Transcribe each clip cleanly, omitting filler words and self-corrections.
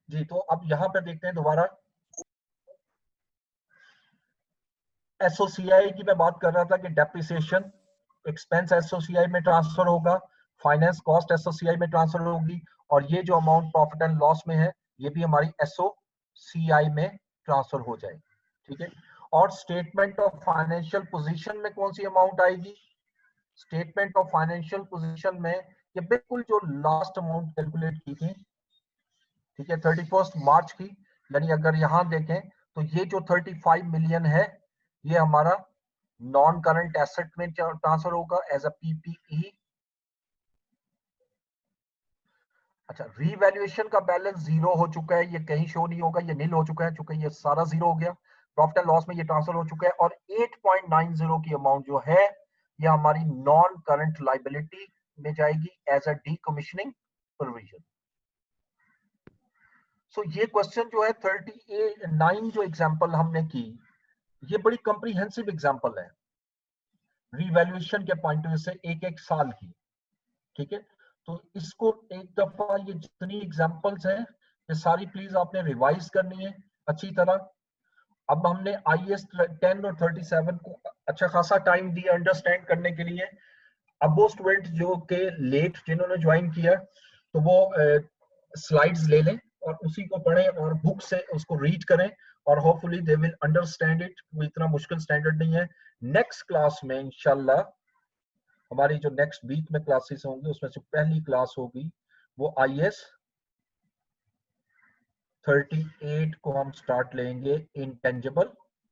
जी, तो अब यहाँ पर देखते हैं दोबारा एसओसीआई की मैं बात कर रहा था कि डेप्रिसिएशन एक्सपेंस एसओसीआई में ट्रांसफर होगा, फाइनेंस कॉस्ट एसओसीआई में ट्रांसफर होगी, और ये जो अमाउंट प्रॉफिट एंड लॉस में है ये भी हमारी एसओसीआई में ट्रांसफर हो जाएगी। ठीक है, और स्टेटमेंट ऑफ फाइनेंशियल पोजीशन में कौन सी अमाउंट आएगी? स्टेटमेंट ऑफ फाइनेंशियल पोजीशन में ये बिल्कुल जो लास्ट अमाउंट कैलकुलेट की थी, ठीक है, 31 मार्च की, यानी अगर यहां देखें तो ये जो 35 मिलियन है ये हमारा नॉन करंट एसेट में ट्रांसफर होगा एज अ पीपीई। अच्छा, रीवैल्यूएशन का बैलेंस जीरो हो चुका है, ये कहीं शो नहीं होगा, ये नील हो चुका है, चूंकि ये सारा जीरो हो गया। प्रॉफिट एंड लॉस में ये ट्रांसफर हो चुका है, और 8.90 की अमाउंट जो है ये हमारी नॉन करंट लाइबिलिटी में जाएगी एज अ डीकमीशनिंग प्रोविजन। सो ये क्वेश्चन जो है 39 जो एग्जांपल हमने की, ये बड़ी कॉम्प्रिहेंसिव एग्जांपल है रीवैल्यूएशन के पॉइंट ऑफ व्यू से एक एक साल की। ठीक है, तो इसको एक दफा ये जितनी एग्जांपल्स हैं ये सारी प्लीज आपने रिवाइज करनी है अच्छी तरह। अब हमने आईएएस 10 और 37 को अच्छा खासा टाइम दिया अंडरस्टैंड करने के लिए। अब वो स्टूडेंट जो के लेट जिन्होंने ज्वाइन किया तो वो स्लाइड्स ले लें और उसी को पढ़ें और बुक से उसको रीड करें, और hopefully they will understand it. वो इतना मुश्किल स्टैंडर्ड नहीं है। नेक्स्ट क्लास में इंशाल्लाह हमारी जो नेक्स्ट वीक में क्लासेस होंगी उसमें से पहली क्लास होगी वो आईएएस 38 को हम स्टार्ट लेंगे, intangible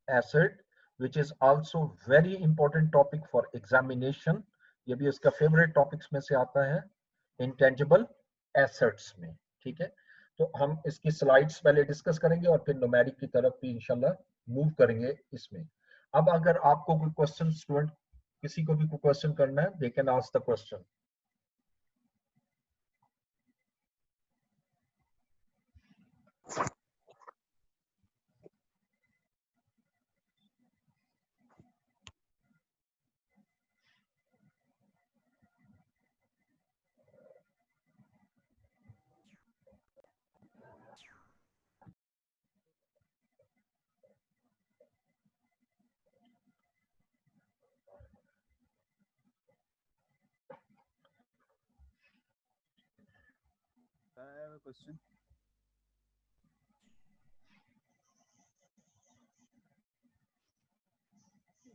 asset, which is also very important topic for examination. ये भी उसका फेवरेट टॉपिक्स में से आता है, इंटेंजिबल एसेट्स में। ठीक है, तो हम इसकी स्लाइड्स पहले डिस्कस करेंगे और फिर न्यूमेरिक की तरफ भी इंशाल्लाह मूव करेंगे इसमें। अब अगर आपको कोई क्वेश्चन, स्टूडेंट किसी को भी कोई क्वेश्चन करना है, they can ask the question. I have a question.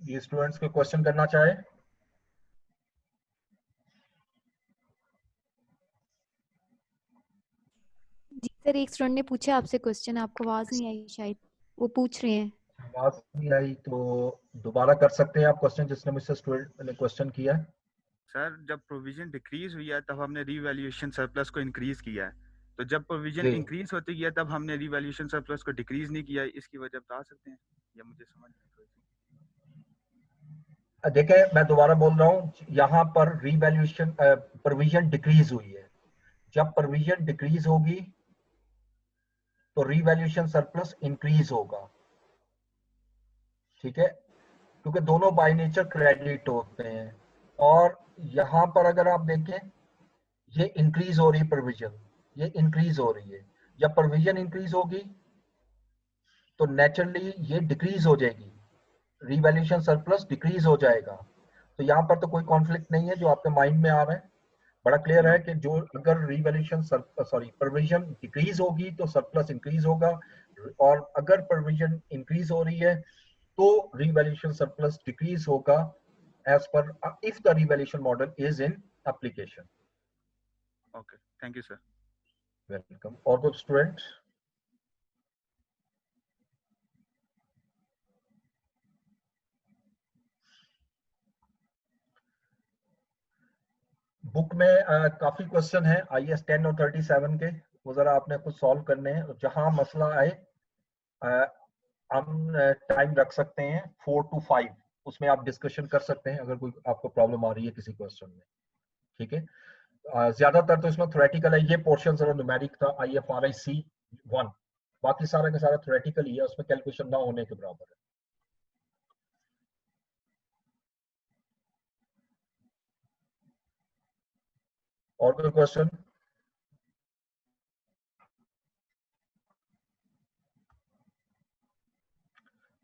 ये स्टूडेंट्स को क्वेश्चन करना चाहे? जी सर, एक स्टूडेंट ने पूछा आपसे क्वेश्चन, आपको आवाज नहीं आई शायद, वो पूछ रहे हैं। आवाज नहीं आई तो दोबारा कर सकते हैं आप क्वेश्चन, जिसने मुझसे स्टूडेंट ने क्वेश्चन किया है। सर, जब प्रोविजन डिक्रीज हुई है तब हमने रीवैल्यूएशन सरप्लस को इंक्रीज किया है, तो जब प्रोविजन जी, इंक्रीज होती गया तब हमने रीवैल्यूएशन सरप्लस को डिक्रीज नहीं किया, इसकी वजह बता सकते हैं? या मुझे समझ नहीं थोड़ी सी। देखें मैं दोबारा बोल रहा हूँ, यहाँ पर रीवैल्यूएशन प्रोविजन डिक्रीज हुई है। जब प्रोविजन डिक्रीज होगी तो रीवैल्यूएशन सरप्लस इंक्रीज होगा। ठीक है, क्योंकि दोनों बाय नेचर क्रेडिट होते हैं। और यहाँ पर अगर आप देखें ये इंक्रीज हो रही प्रोविजन, ये इंक्रीज हो रही है। जब प्रोविजन इंक्रीज होगी तो नेचुरली ये डिक्रीज हो जाएगी, रिवैल्यूएशन सरप्लस डिक्रीज हो जाएगा। तो यहाँ पर तो कोई कॉन्फ्लिक्ट नहीं है जो आपके माइंड में आ रहा है, बड़ा क्लियर है कि जो अगर रिवैल्यूएशन सॉरी प्रोविजन डिक्रीज होगी तो सरप्लस इंक्रीज होगा, और अगर प्रोविजन इंक्रीज हो रही है तो रिवैल्यूएशन सरप्लस डिक्रीज होगा as per if the revaluation model is in application. Okay, thank you sir. Welcome. और कुछ स्टूडेंट्स? बुक में काफी क्वेश्चन है आईएएस 10 और 37 के, वो जरा आपने खुद सॉल्व करने हैं। जहां मसला आए हम टाइम रख सकते हैं 4 to 5, उसमें आप डिस्कशन कर सकते हैं अगर कोई आपको प्रॉब्लम आ रही है किसी क्वेश्चन में। ठीक है, ज्यादातर तो इसमें थ्योरेटिकल है, ये पोर्शन जरा न्यूमेरिक था IFRIC 1, बाकी सारा का सारा थ्योरेटिकल ही है, उसमें कैलकुलेशन ना होने के बराबर है। और कोई क्वेश्चन?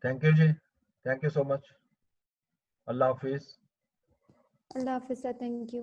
थैंक यू जी, थैंक यू सो मच। अल्लाह हाफिज। अल्लाह हाफिज़ सर, थैंक यू।